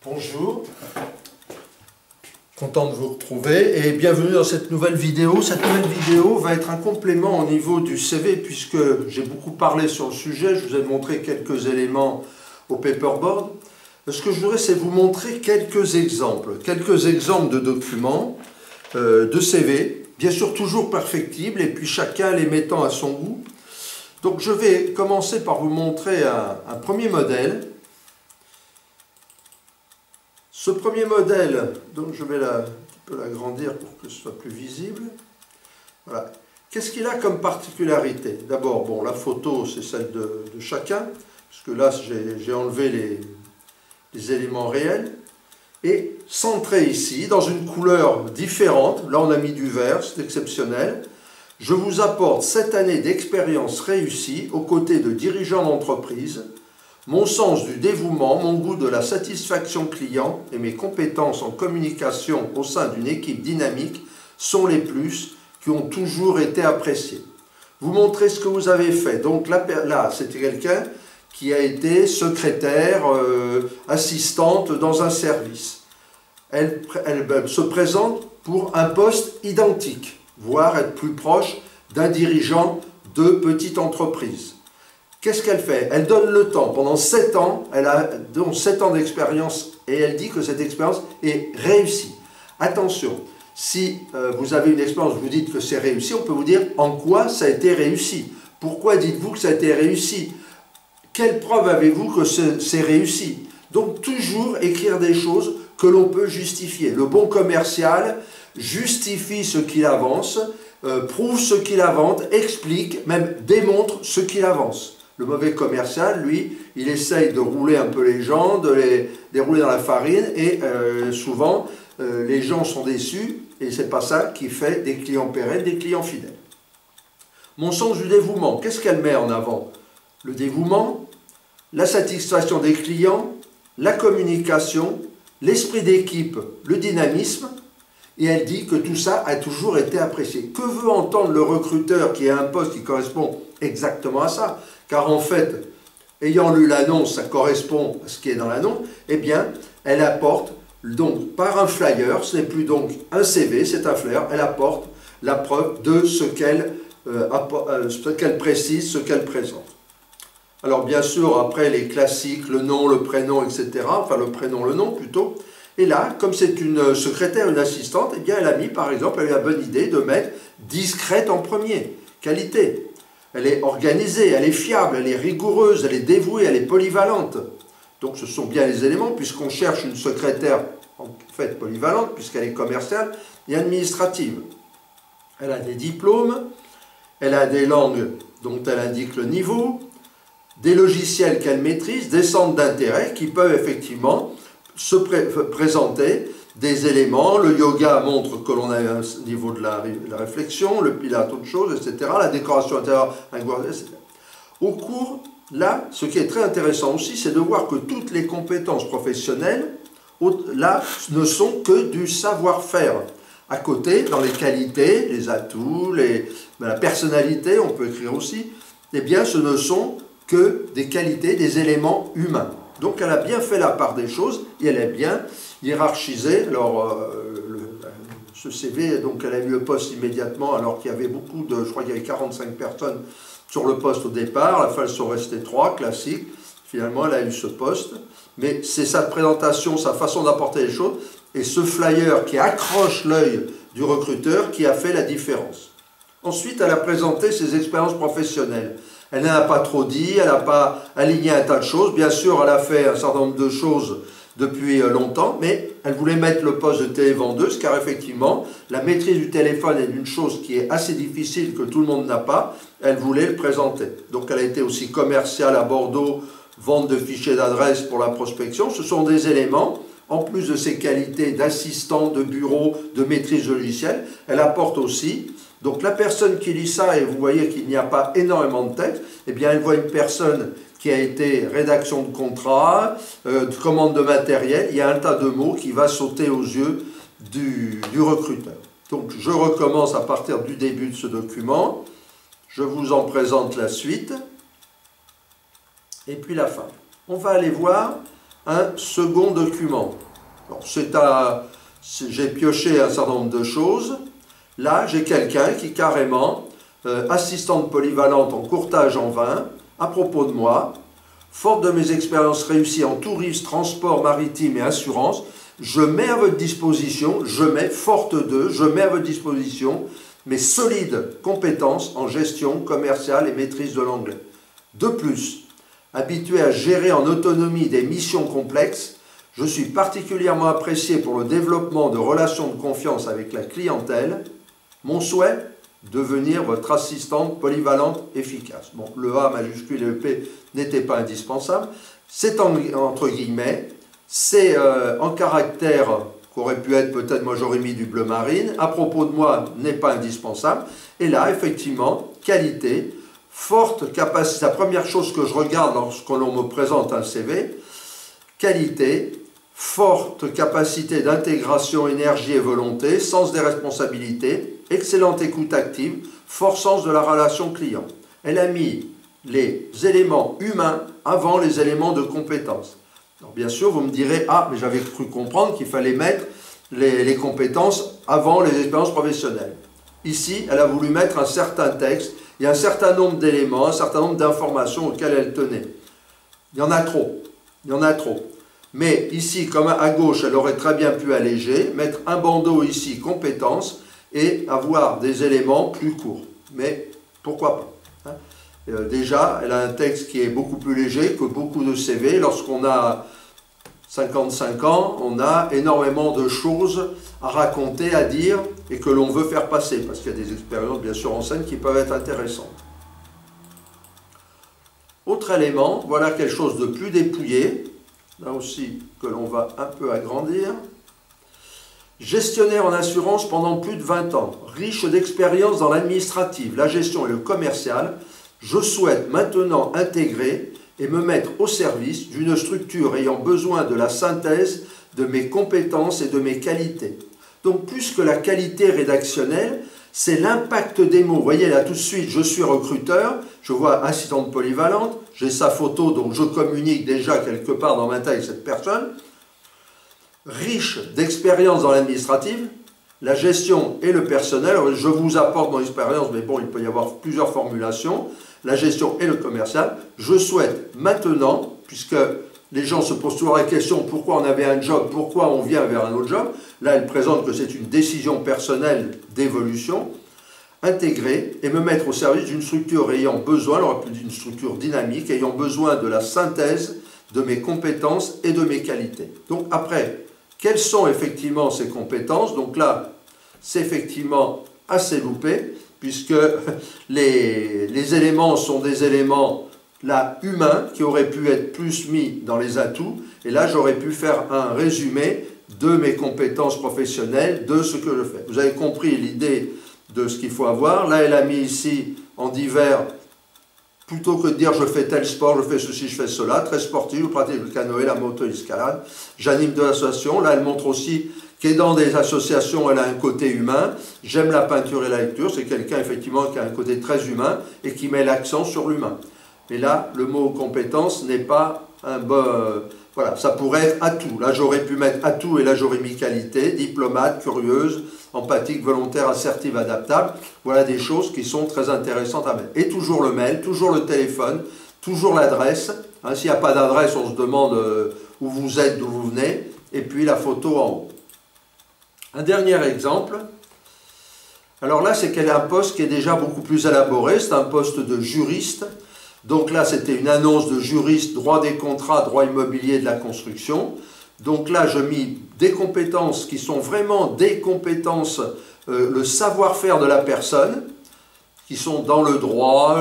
Bonjour, content de vous retrouver et bienvenue dans cette nouvelle vidéo. Cette nouvelle vidéo va être un complément au niveau du CV puisque j'ai beaucoup parlé sur le sujet, je vous ai montré quelques éléments au paperboard. Ce que je voudrais, c'est vous montrer quelques exemples de documents, de CV, bien sûr toujours perfectibles et puis chacun les mettant à son goût. Donc je vais commencer par vous montrer un premier modèle. Ce premier modèle, donc je vais un petit peu l'agrandir pour que ce soit plus visible. Voilà. Qu'est-ce qu'il a comme particularité? D'abord, bon, la photo, c'est celle de chacun, puisque là, j'ai enlevé les éléments réels. Et centré ici, dans une couleur différente, là on a mis du vert, c'est exceptionnel. Je vous apporte 7 années d'expérience réussie aux côtés de dirigeants d'entreprise. Mon sens du dévouement, mon goût de la satisfaction client et mes compétences en communication au sein d'une équipe dynamique sont les plus qui ont toujours été appréciés. Vous montrez ce que vous avez fait. Donc là c'était quelqu'un qui a été secrétaire, assistante dans un service. Elle se présente pour un poste identique, voire être plus proche d'un dirigeant de petite entreprise. Qu'est-ce qu'elle fait? Elle donne le temps. Pendant 7 ans, elle a donc 7 ans d'expérience et elle dit que cette expérience est réussie. Attention, si vous avez une expérience, vous dites que c'est réussi, on peut vous dire en quoi ça a été réussi. Pourquoi dites-vous que ça a été réussi? Quelle preuve avez-vous que c'est réussi? Donc toujours écrire des choses que l'on peut justifier. Le bon commercial justifie ce qu'il avance, prouve ce qu'il invente, explique, même démontre ce qu'il avance. Le mauvais commercial, lui, il essaye de rouler un peu les gens, de les dérouler dans la farine et souvent les gens sont déçus et c'est pas ça qui fait des clients pérennes, des clients fidèles. Mon sens du dévouement, qu'est-ce qu'elle met en avant? Le dévouement, la satisfaction des clients, la communication, l'esprit d'équipe, le dynamisme. Et elle dit que tout ça a toujours été apprécié. Que veut entendre le recruteur qui a un poste qui correspond exactement à ça? Car en fait, ayant lu l'annonce, ça correspond à ce qui est dans l'annonce, eh bien, elle apporte, donc par un flyer, ce n'est plus donc un CV, c'est un flyer, elle apporte la preuve de ce qu'elle précise, ce qu'elle présente. Alors bien sûr, après les classiques, le nom, le prénom, etc., enfin le prénom, le nom plutôt. Et là, comme c'est une secrétaire, une assistante, eh bien elle a mis, par exemple, elle a eu la bonne idée de mettre discrète en premier. Qualité. Elle est organisée, elle est fiable, elle est rigoureuse, elle est dévouée, elle est polyvalente. Donc ce sont bien les éléments, puisqu'on cherche une secrétaire, en fait, polyvalente, puisqu'elle est commerciale et administrative. Elle a des diplômes, elle a des langues dont elle indique le niveau, des logiciels qu'elle maîtrise, des centres d'intérêt qui peuvent effectivement se présenter des éléments. Le yoga montre que l'on a un niveau de la réflexion, le pilates autre chose, etc. La décoration intérieure, etc. Au cours, là, ce qui est très intéressant aussi, c'est de voir que toutes les compétences professionnelles, là, ne sont que du savoir-faire. À côté, dans les qualités, les atouts, la personnalité, on peut écrire aussi, eh bien, ce ne sont que des qualités, des éléments humains. Donc elle a bien fait la part des choses et elle est bien hiérarchisée. Alors ce CV, donc elle a eu le poste immédiatement alors qu'il y avait beaucoup de, je crois qu'il y avait 45 personnes sur le poste au départ, à la fin elles sont restées 3, classiques. Finalement elle a eu ce poste, mais c'est sa présentation, sa façon d'apporter les choses et ce flyer qui accroche l'œil du recruteur qui a fait la différence. Ensuite elle a présenté ses expériences professionnelles. Elle n'en a pas trop dit, elle n'a pas aligné un tas de choses. Bien sûr, elle a fait un certain nombre de choses depuis longtemps, mais elle voulait mettre le poste de télévendeuse, car effectivement, la maîtrise du téléphone est une chose qui est assez difficile, que tout le monde n'a pas. Elle voulait le présenter. Donc elle a été aussi commerciale à Bordeaux, vente de fichiers d'adresse pour la prospection. Ce sont des éléments, en plus de ses qualités d'assistant, de bureau, de maîtrise logicielle, elle apporte aussi. Donc la personne qui lit ça, et vous voyez qu'il n'y a pas énormément de texte, eh bien elle voit une personne qui a été rédaction de contrat, de commande de matériel, il y a un tas de mots qui va sauter aux yeux du recruteur. Donc je recommence à partir du début de ce document, je vous en présente la suite, et puis la fin. On va aller voir un second document. J'ai pioché un certain nombre de choses. Là, j'ai quelqu'un qui carrément, assistante polyvalente en courtage en vin, à propos de moi, forte de mes expériences réussies en tourisme, transport maritime et assurance, je mets à votre disposition, je mets à votre disposition mes solides compétences en gestion commerciale et maîtrise de l'anglais. De plus, habitué à gérer en autonomie des missions complexes, je suis particulièrement apprécié pour le développement de relations de confiance avec la clientèle. Mon souhait, devenir votre assistante polyvalente efficace. Bon, le A majuscule et le P n'étaient pas indispensables. C'est entre guillemets, c'est en caractère qu'aurait pu être peut-être, moi j'aurais mis du bleu marine, à propos de moi n'est pas indispensable. Et là, effectivement, qualité, forte capacité. La première chose que je regarde lorsque l'on me présente un CV, qualité, forte capacité d'intégration, énergie et volonté, sens des responsabilités, excellente écoute active, fort sens de la relation client. Elle a mis les éléments humains avant les éléments de compétences. Alors bien sûr, vous me direz, ah, mais j'avais cru comprendre qu'il fallait mettre les compétences avant les expériences professionnelles. Ici, elle a voulu mettre un certain texte, il y a un certain nombre d'éléments, un certain nombre d'informations auxquelles elle tenait. Il y en a trop, il y en a trop. Mais ici, comme à gauche, elle aurait très bien pu alléger, mettre un bandeau ici, compétences, et avoir des éléments plus courts. Mais pourquoi pas, hein? Déjà, elle a un texte qui est beaucoup plus léger que beaucoup de CV. Lorsqu'on a 55 ans, on a énormément de choses à raconter, à dire, et que l'on veut faire passer, parce qu'il y a des expériences, bien sûr, en scène qui peuvent être intéressantes. Autre élément, voilà quelque chose de plus dépouillé, là aussi que l'on va un peu agrandir. Gestionnaire en assurance pendant plus de 20 ans, riche d'expérience dans l'administratif, la gestion et le commercial, je souhaite maintenant intégrer et me mettre au service d'une structure ayant besoin de la synthèse de mes compétences et de mes qualités. Donc plus que la qualité rédactionnelle, c'est l'impact des mots. Vous voyez là tout de suite, je suis recruteur, je vois assistante polyvalente, j'ai sa photo, donc je communique déjà quelque part dans ma tête avec cette personne. Riche d'expérience dans l'administratif, la gestion et le personnel. Alors, je vous apporte mon expérience, mais bon, il peut y avoir plusieurs formulations. La gestion et le commercial. Je souhaite maintenant, puisque les gens se posent toujours la question pourquoi on avait un job, pourquoi on vient vers un autre job. Là, elle présente que c'est une décision personnelle d'évolution. Intégrer et me mettre au service d'une structure ayant besoin, alors d'une structure dynamique, ayant besoin de la synthèse de mes compétences et de mes qualités. Donc après, quelles sont effectivement ces compétences? Donc là, c'est effectivement assez loupé, puisque les éléments sont des éléments là humains qui auraient pu être plus mis dans les atouts, et là j'aurais pu faire un résumé de mes compétences professionnelles, de ce que je fais. Vous avez compris l'idée de ce qu'il faut avoir. Là, elle a mis ici en divers, plutôt que de dire je fais tel sport, je fais ceci, je fais cela, très sportif, je pratique le canoë, la moto, l'escalade, j'anime de l'association. Là, elle montre aussi qu'est dans des associations, elle a un côté humain. J'aime la peinture et la lecture, c'est quelqu'un effectivement qui a un côté très humain et qui met l'accent sur l'humain. Mais là, le mot compétence n'est pas un bon... voilà, ça pourrait être atout. Là, j'aurais pu mettre atout et là, j'aurais mis qualité, diplomate, curieuse, empathique, volontaire, assertive, adaptable. Voilà des choses qui sont très intéressantes à mettre. Et toujours le mail, toujours le téléphone, toujours l'adresse. Hein, s'il n'y a pas d'adresse, on se demande où vous êtes, d'où vous venez. Et puis la photo en haut. Un dernier exemple. Alors là, c'est qu'elle a un poste qui est déjà beaucoup plus élaboré. C'est un poste de juriste. Donc là, c'était une annonce de juriste, droit des contrats, droit immobilier de la construction. Donc là, je mis des compétences qui sont vraiment des compétences, le savoir-faire de la personne, qui sont dans le droit,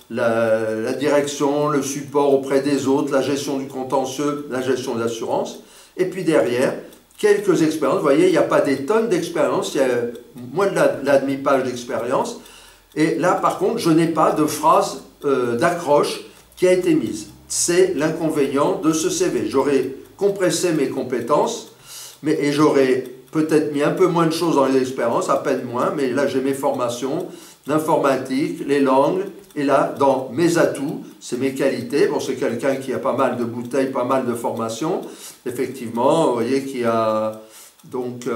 la direction, le support auprès des autres, la gestion du contentieux, la gestion de l'assurance. Et puis derrière, quelques expériences. Vous voyez, il n'y a pas des tonnes d'expériences, il y a moins de la demi-page d'expérience. Et là, par contre, je n'ai pas de phrase d'accroche qui a été mise. C'est l'inconvénient de ce CV. J'aurais compressé mes compétences, et j'aurais peut-être mis un peu moins de choses dans les expériences, à peine moins, mais là j'ai mes formations, l'informatique, les langues, et là, dans mes atouts, c'est mes qualités. Bon, c'est quelqu'un qui a pas mal de bouteilles, pas mal de formations. Effectivement, vous voyez, qui a donc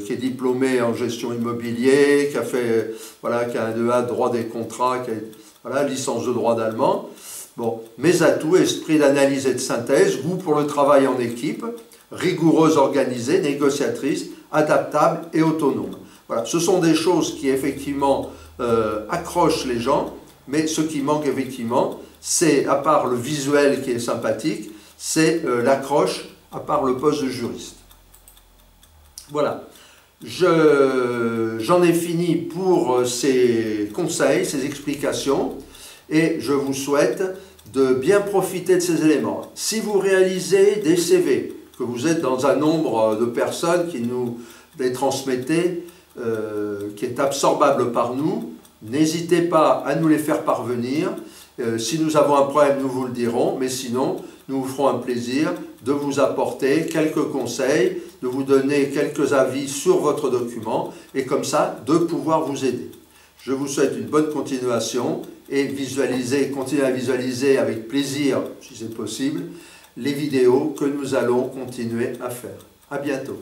qui est diplômé en gestion immobilière, qui a fait, voilà, qui a un 2A, droit des contrats, qui a, voilà, licence de droit d'allemand. Bon, mes atouts, esprit d'analyse et de synthèse, goût pour le travail en équipe, rigoureuse, organisée, négociatrice, adaptable et autonome. Voilà, ce sont des choses qui effectivement accrochent les gens, mais ce qui manque effectivement, c'est, à part le visuel qui est sympathique, c'est l'accroche, à part le poste de juriste. Voilà, j'en ai fini pour ces conseils, ces explications, et je vous souhaite de bien profiter de ces éléments. Si vous réalisez des CV, que vous êtes dans un nombre de personnes qui nous les transmettez, qui est absorbable par nous, n'hésitez pas à nous les faire parvenir. Si nous avons un problème, nous vous le dirons, mais sinon, nous vous ferons un plaisir de vous apporter quelques conseils, de vous donner quelques avis sur votre document, et comme ça, de pouvoir vous aider. Je vous souhaite une bonne continuation et continuez à visualiser avec plaisir, si c'est possible, les vidéos que nous allons continuer à faire. À bientôt.